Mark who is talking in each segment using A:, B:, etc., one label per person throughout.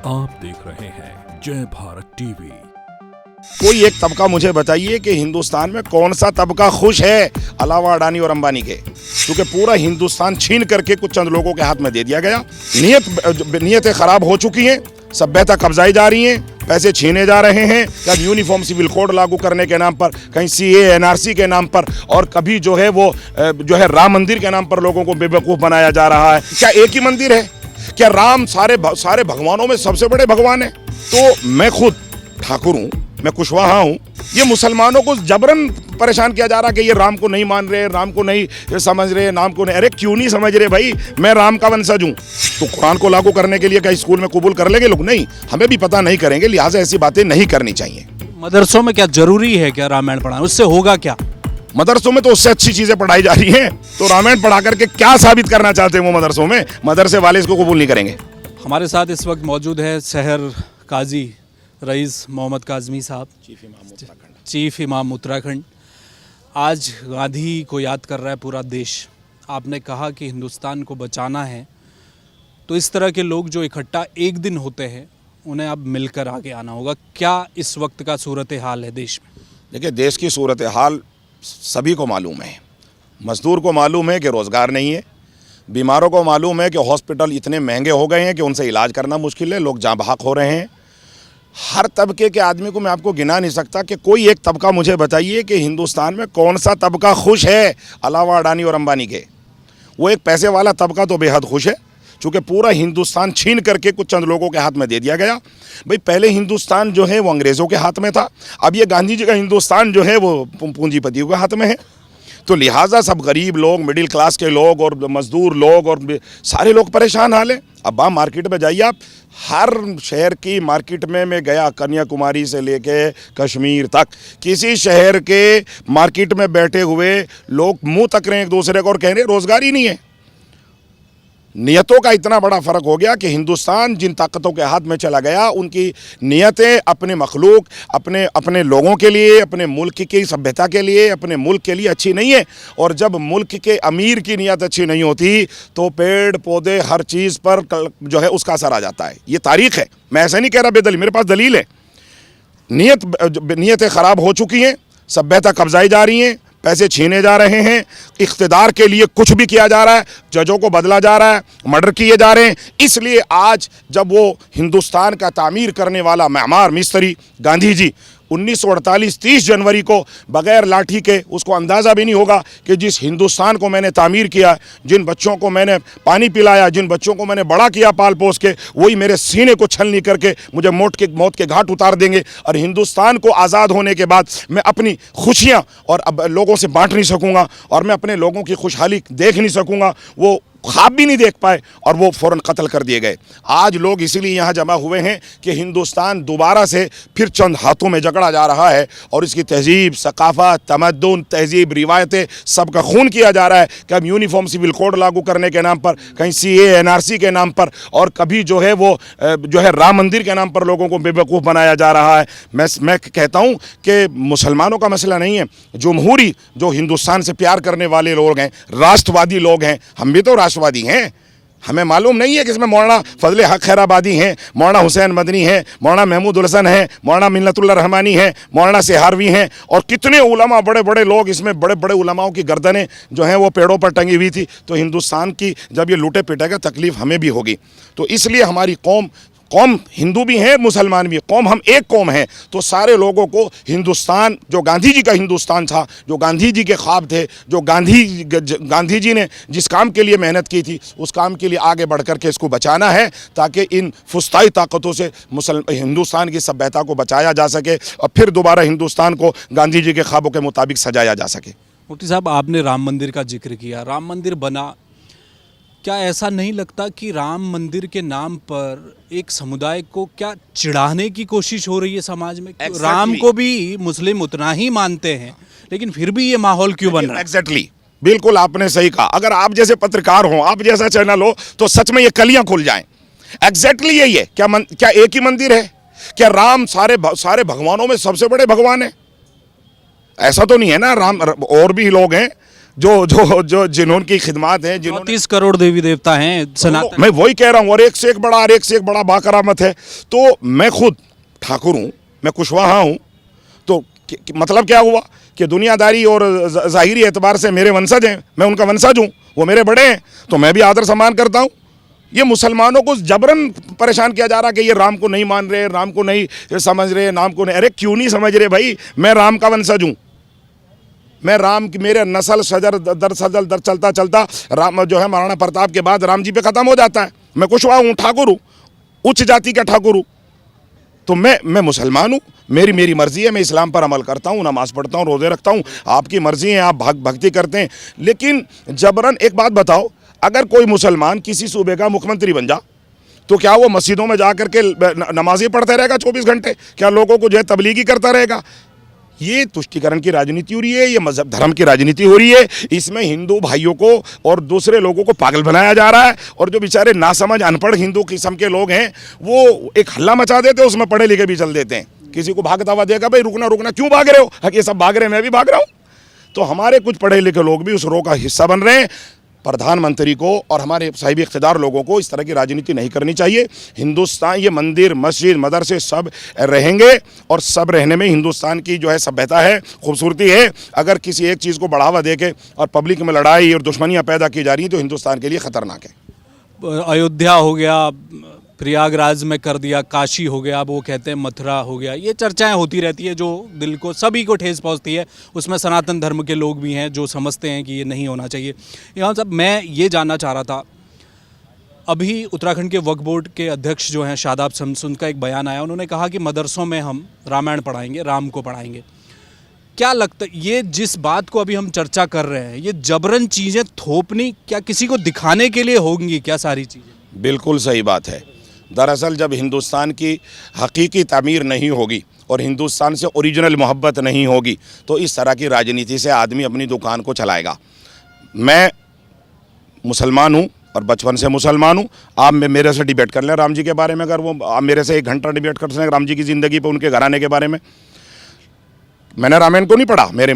A: आप देख रहे हैं जय भारत टीवी।
B: कोई एक तबका मुझे बताइए कि हिंदुस्तान में कौन सा तबका खुश है अलावा अडानी और अंबानी के, क्योंकि पूरा हिंदुस्तान छीन करके कुछ चंद लोगों के हाथ में दे दिया गया। नीयतें खराब हो चुकी हैं, सभ्यता कब्जाई जा रही हैं, पैसे छीने जा रहे हैं। कभी यूनिफॉर्म सिविल कोड लागू करने के नाम पर, कहीं सीए एनआरसी के नाम पर, और कभी जो है राम मंदिर के नाम पर लोगों को बेवकूफ़ बनाया जा रहा है। क्या एक ही मंदिर है? क्या राम सारे भगवानों में सबसे बड़े भगवान है? तो मैं खुद ठाकुर हूँ, मैं कुशवाहा हूँ। ये मुसलमानों को जबरन परेशान किया जा रहा है कि ये राम को नहीं मान रहे, राम को नहीं समझ रहे, नाम को नहीं। अरे क्यों नहीं समझ रहे भाई? मैं राम का वंशज हूँ। तो कुरान को लागू करने के लिए क्या स्कूल में कबूल कर लेंगे लोग? नहीं, हमें भी पता नहीं करेंगे, लिहाजा ऐसी बातें नहीं करनी चाहिए।
C: मदरसों में क्या जरूरी है क्या रामायण पढ़ाना? उससे होगा क्या?
B: मदरसों में तो उससे अच्छी चीजें पढ़ाई जा रही हैं। तो रामायण पढ़ा करके क्या साबित करना चाहते हैं वो मदरसों में? मदरसे वाले इसको कबूल नहीं करेंगे।
C: हमारे साथ इस वक्त मौजूद है शहर काजी रईस मोहम्मद काजमी साहब, चीफ इमाम उत्तराखंड। आज गांधी को याद कर रहा है पूरा देश। आपने कहा कि हिंदुस्तान को बचाना है, तो इस तरह के लोग जो इकट्ठा एक दिन होते हैं उन्हें अब मिलकर आगे आना होगा। क्या इस वक्त का सूरत हाल है देश में?
B: देखिए, देश की सूरत हाल सभी को मालूम है। मजदूर को मालूम है कि रोज़गार नहीं है, बीमारों को मालूम है कि हॉस्पिटल इतने महंगे हो गए हैं कि उनसे इलाज करना मुश्किल है, लोग जाँ बहक हो रहे हैं। हर तबके के आदमी को मैं आपको गिना नहीं सकता कि कोई एक तबका मुझे बताइए कि हिंदुस्तान में कौन सा तबका खुश है अलावा अडानी और अंबानी के। वो एक पैसे वाला तबका तो बेहद खुश है, चूँकि पूरा हिंदुस्तान छीन करके कुछ चंद लोगों के हाथ में दे दिया गया। भाई, पहले हिंदुस्तान जो है वो अंग्रेज़ों के हाथ में था, अब ये गांधी जी का हिंदुस्तान जो है वो पूंजीपतियों के हाथ में है। तो लिहाजा सब गरीब लोग, मिडिल क्लास के लोग और मज़दूर लोग और सारे लोग परेशान हाल हैं। अब आप मार्केट में जाइए, आप हर शहर की मार्केट में मैं गया, कन्याकुमारी से लेके कश्मीर तक, किसी शहर के मार्केट में बैठे हुए लोग मुंह तक रहे हैं एक दूसरे को और कह रहे रोज़गार ही नहीं है। नियतों का इतना बड़ा फ़र्क हो गया कि हिंदुस्तान जिन ताकतों के हाथ में चला गया, उनकी नियतें अपने मखलूक, अपने लोगों के लिए, अपने मुल्क की सभ्यता के लिए, अपने मुल्क के लिए अच्छी नहीं है। और जब मुल्क के अमीर की नियत अच्छी नहीं होती तो पेड़ पौधे हर चीज़ पर जो है उसका असर आ जाता है। ये तारीख़ है, मैं ऐसा नहीं कह रहा बेदलील, मेरे पास दलील है। नीयतें ख़राब हो चुकी हैं, सभ्यता कब्जाई जा रही हैं, पैसे छीने जा रहे हैं, इख्तिदार के लिए कुछ भी किया जा रहा है, जजों को बदला जा रहा है, मर्डर किए जा रहे हैं। इसलिए आज जब वो हिंदुस्तान का तामीर करने वाला मेमार मिस्त्री गांधी जी 1948 30 जनवरी को बग़ैर लाठी के, उसको अंदाज़ा भी नहीं होगा कि जिस हिंदुस्तान को मैंने तामीर किया, जिन बच्चों को मैंने पानी पिलाया, जिन बच्चों को मैंने बड़ा किया पाल पोस के, वही मेरे सीने को छलनी करके मुझे मौत के घाट उतार देंगे। और हिंदुस्तान को आज़ाद होने के बाद मैं अपनी खुशियाँ और अब लोगों से बांट नहीं सकूँगा, और मैं अपने लोगों की खुशहाली देख नहीं सकूँगा। वो ख्वाब भी नहीं देख पाए और वो फ़ौरन कत्ल कर दिए गए। आज लोग इसीलिए यहाँ जमा हुए हैं कि हिंदुस्तान दोबारा से फिर चंद हाथों में जकड़ा जा रहा है और इसकी तहजीब, सकाफ़त, तमद्दुन, तहजीब, रिवायतें, सबका खून किया जा रहा है। कभी यूनिफॉर्म सिविल कोड लागू करने के नाम पर, कहीं सीए एनआरसी के नाम पर, और कभी जो है राम मंदिर के नाम पर लोगों को बेवकूफ़ बनाया जा रहा है। मैं कहता हूँ कि मुसलमानों का मसला नहीं है, जमहूरी जो हिंदुस्तान से प्यार करने वाले लोग हैं, राष्ट्रवादी लोग हैं, हम भी तो राष्ट्रवादी हैं। हमें मालूम नहीं है कि इसमें मौलाना फजले हक खैराबादी हैं, मौलाना हुसैन मदनी हैं, मौलाना महमूद उल हसन हैं, मौलाना मिन्नतुल्लाह रहमानी हैं, मौलाना सेहारवी हैं, और कितने उलमा, बड़े बड़े लोग। इसमें बड़े बड़े उलमाओं की गर्दनें जो हैं वो पेड़ों पर टंगी हुई थी। तो हिंदुस्तान की जब ये लूटे पिटेगा, तकलीफ़ हमें भी होगी। तो इसलिए हमारी कौम हिंदू भी हैं, मुसलमान भी, कौम हम एक कौम हैं। तो सारे लोगों को हिंदुस्तान, जो गांधी जी का हिंदुस्तान था, जो गांधी जी के ख्वाब थे, जो गांधी जी ने जिस काम के लिए मेहनत की थी, उस काम के लिए आगे बढ़ कर के इसको बचाना है, ताकि इन फुस्ताई ताकतों से हिंदुस्तान की सभ्यता को बचाया जा सके और फिर दोबारा हिंदुस्तान को गांधी जी के ख्वाबों के मुताबिक सजाया जा सके।
C: मुफ्ती साहब, आपने राम मंदिर का जिक्र किया, राम मंदिर बना, क्या ऐसा नहीं लगता कि राम मंदिर के नाम पर एक समुदाय को क्या चिढ़ाने की कोशिश हो रही है समाज में? राम को भी मुस्लिम उतना ही मानते हैं, लेकिन फिर भी ये माहौल क्यों बन रहा है?
B: एग्जैक्टली, बिल्कुल आपने सही कहा। अगर आप जैसे पत्रकार हो, आप जैसा चैनल हो, तो सच में ये कलियां खुल जाएं। एग्जैक्टली यही है। क्या एक ही मंदिर है? क्या राम सारे भगवानों में सबसे बड़े भगवान है? ऐसा तो नहीं है ना। राम और भी लोग हैं, जो जो जो जिन्होंकी खिदमात हैं, जिन्होंने
C: 30 करोड़ देवी देवता हैं सनातन।
B: मैं वही कह रहा हूँ, और एक से एक बड़ा और एक से एक बड़ा बाकरामत है। तो मैं खुद ठाकुर हूँ, मैं कुशवाहा हूँ, तो मतलब क्या हुआ कि दुनियादारी और ज़ाहिरी एतबार से मेरे वंशज हैं, मैं उनका वंशज हूँ, वो मेरे बड़े हैं, तो मैं भी आदर सम्मान करता हूँ। ये मुसलमानों को जबरन परेशान किया जा रहा है कि ये राम को नहीं मान रहे, राम को नहीं समझ रहे, नाम को नहीं। अरे क्यों नहीं समझ रहे भाई, मैं राम का वंशज हूँ, मैं राम की, मेरे नस्ल सजर दर सजल दर चलता चलता राम जो है महाराणा प्रताप के बाद राम जी पे ख़त्म हो जाता है। मैं कुशवाहा हूँ, ठाकुर हूँ, उच्च जाति का ठाकुर हूँ, तो मैं मुसलमान हूँ, मेरी मर्ज़ी है, मैं इस्लाम पर अमल करता हूँ, नमाज़ पढ़ता हूँ, रोज़े रखता हूँ, आपकी मर्ज़ी है, आप भक्ति करते हैं। लेकिन जबरन एक बात बताओ, अगर कोई मुसलमान किसी सूबे का मुख्यमंत्री बन जा तो क्या वो मस्जिदों में जा करके नमाज़ें पढ़ता रहेगा 24 घंटे? क्या लोगों को जो है तबलीगी करता रहेगा? ये तुष्टिकरण की राजनीति हो रही है, ये मजहब धर्म की राजनीति हो रही है। इसमें हिंदू भाइयों को और दूसरे लोगों को पागल बनाया जा रहा है, और जो बेचारे नासमझ अनपढ़ हिंदू किस्म के लोग हैं वो एक हल्ला मचा देते हैं, उसमें पढ़े लिखे भी चल देते हैं। किसी को भागता हुआ देखा, भाई रुकना रुकना, क्यों भाग रहे हो? ये सब भाग रहे हैं, मैं भी भाग रहा हूँ। तो हमारे कुछ पढ़े लिखे लोग भी उस रो का हिस्सा बन रहे हैं। प्रधानमंत्री को और हमारे साहिब इख्तिदार लोगों को इस तरह की राजनीति नहीं करनी चाहिए। हिंदुस्तान, ये मंदिर मस्जिद मदरसे सब रहेंगे, और सब रहने में हिंदुस्तान की जो है सभ्यता है, खूबसूरती है। अगर किसी एक चीज़ को बढ़ावा दे के और पब्लिक में लड़ाई और दुश्मनियाँ पैदा की जा रही हैं तो हिंदुस्तान के लिए ख़तरनाक है।
C: अयोध्या हो गया, प्रयागराज में कर दिया, काशी हो गया, अब वो कहते हैं मथुरा हो गया, ये चर्चाएं होती रहती है जो दिल को, सभी को ठेस पहुंचती है। उसमें सनातन धर्म के लोग भी हैं जो समझते हैं कि ये नहीं होना चाहिए। यहाँ साहब, मैं ये जानना चाह रहा था, अभी उत्तराखंड के वक्फ बोर्ड के अध्यक्ष जो हैं शादाब शम्स, उनका एक बयान आया, उन्होंने कहा कि मदरसों में हम रामायण पढ़ाएंगे, राम को पढ़ाएंगे। क्या लगता है ये जिस बात को अभी हम चर्चा कर रहे हैं, ये जबरन चीज़ें थोपनी क्या किसी को दिखाने के लिए होंगी क्या सारी चीज़ें?
B: बिल्कुल सही बात है। दरअसल जब हिंदुस्तान की हकीकी तामीर नहीं होगी और हिंदुस्तान से ओरिजिनल मोहब्बत नहीं होगी तो इस तरह की राजनीति से आदमी अपनी दुकान को चलाएगा। मैं मुसलमान हूँ और बचपन से मुसलमान हूँ। आप मेरे से डिबेट कर लें राम जी के बारे में, अगर वो आप मेरे से 1 घंटा डिबेट कर सकें राम जी की ज़िंदगी पर, उनके घराने के बारे में। मैंने रामायण को नहीं पढ़ा, मेरा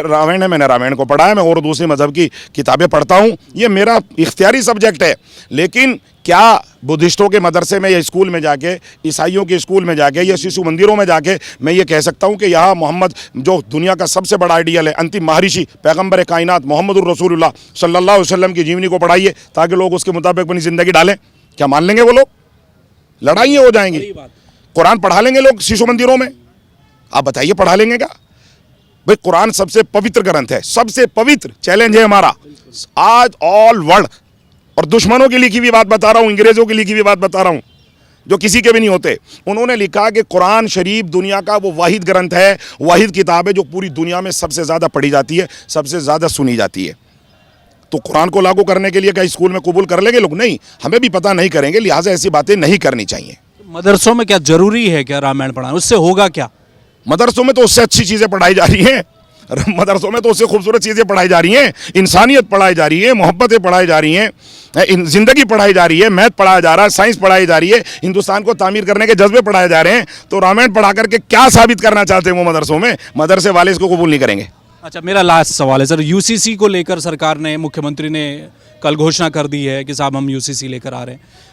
B: रामायण है, मैंने रामायण को पढ़ा है। मैं और दूसरे मज़हब की किताबें पढ़ता हूँ, ये मेरा इख्तियारी सब्जेक्ट है। लेकिन क्या बुद्धिस्टों के मदरसे में या स्कूल में जाके, ईसाइयों के स्कूल में जाके या शिशु मंदिरों में जाके मैं ये कह सकता हूँ कि यहाँ मोहम्मद जो दुनिया का सबसे बड़ा आइडियल है, अंतिम महर्षि पैगंबर कायनात मोहम्मदुर रसूलुल्लाह सल्लल्लाहु अलैहि वसल्लम की जीवनी को पढ़ाइए ताकि लोग उसके मुताबिक अपनी ज़िंदगी डालें? क्या मान लेंगे वो लोग? लड़ाइयाँ हो जाएंगी। कुरान पढ़ा लेंगे लोग शिशु मंदिरों में? आप बताइए, पढ़ा लेंगे क्या? भाई कुरान सबसे पवित्र ग्रंथ है, सबसे पवित्र। चैलेंज है हमारा आज ऑल वर्ल्ड, और दुश्मनों की लिखी हुई बात बता रहा हूँ, अंग्रेजों की लिखी हुई बात बता रहा हूँ जो किसी के भी नहीं होते। उन्होंने लिखा कि कुरान शरीफ दुनिया का वो वाहिद ग्रंथ है, वाहिद किताब है जो पूरी दुनिया में सबसे ज़्यादा पढ़ी जाती है, सबसे ज़्यादा सुनी जाती है। तो कुरान को लागू करने के लिए क्या स्कूल में कबूल कर लेंगे लोग? नहीं, हमें भी पता नहीं करेंगे, लिहाजा ऐसी बातें नहीं करनी चाहिए।
C: मदरसों में क्या ज़रूरी है क्या रामायण पढ़ाना? उससे होगा क्या?
B: मदरसों में तो उससे अच्छी चीज़ें पढ़ाई जा रही हैं, मदरसों में तो उससे खूबसूरत चीज़ें पढ़ाई जा रही हैं, इंसानियत पढ़ाई जा रही है, मोहब्बतें पढ़ाई जा रही हैं, ज़िंदगी पढ़ाई जा रही है, मैथ पढ़ाया जा रहा है, साइंस पढ़ाई जा रही है, हिंदुस्तान को तामीर करने के जज्बे पढ़ाए जा रहे हैं। तो रामायण पढ़ा करके क्या साबित करना चाहते हैं वो मदरसों में? मदरसे वाले इसको कबूल नहीं करेंगे।
C: अच्छा, मेरा लास्ट सवाल है सर, यूसीसी को लेकर सरकार ने, मुख्यमंत्री ने कल घोषणा कर दी है कि साहब हम यूसीसी लेकर आ रहे हैं।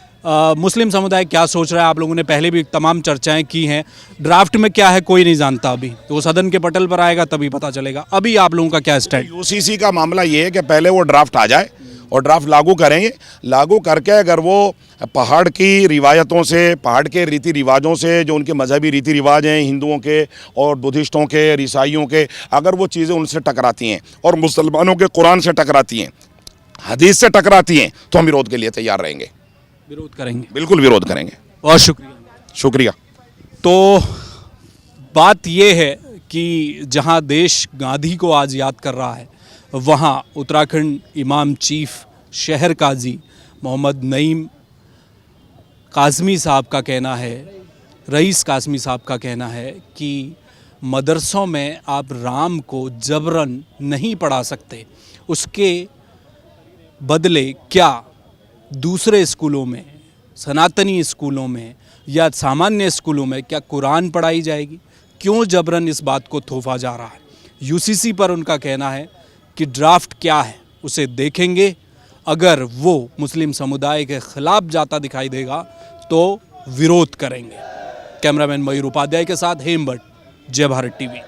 C: मुस्लिम समुदाय क्या सोच रहा है? आप लोगों ने पहले भी तमाम चर्चाएं की हैं, ड्राफ्ट में क्या है कोई नहीं जानता अभी, तो वो सदन के पटल पर आएगा तभी पता चलेगा। अभी आप लोगों का क्या स्टैंड?
B: यूसीसी का मामला ये है कि पहले वो ड्राफ्ट आ जाए और ड्राफ्ट लागू करेंगे, लागू करके अगर वो पहाड़ की रिवायतों से, पहाड़ के रीति रिवाजों से, जो उनके मजहबी रीति रिवाज हैं हिंदुओं के और बुद्धिस्टों के, ईसाइयों के, अगर वो चीज़ें उनसे टकराती हैं और मुसलमानों के कुरान से टकराती हैं, हदीस से टकराती हैं, तो हम विरोध के लिए तैयार रहेंगे,
C: विरोध करेंगे,
B: बिल्कुल विरोध करेंगे।
C: बहुत शुक्रिया।
B: शुक्रिया।
C: तो बात ये है कि जहां देश गांधी को आज याद कर रहा है, वहां उत्तराखंड इमाम चीफ शहर काजी मोहम्मद नईम काज़मी साहब का कहना है, रईस काज़मी साहब का कहना है कि मदरसों में आप राम को जबरन नहीं पढ़ा सकते, उसके बदले क्या दूसरे स्कूलों में, सनातनी स्कूलों में या सामान्य स्कूलों में क्या कुरान पढ़ाई जाएगी? क्यों जबरन इस बात को थोपा जा रहा है? यूसीसी पर उनका कहना है कि ड्राफ्ट क्या है उसे देखेंगे। अगर वो मुस्लिम समुदाय के खिलाफ जाता दिखाई देगा तो विरोध करेंगे। कैमरामैन मयूर उपाध्याय के साथ हेम भट्ट, जय भारत टीवी।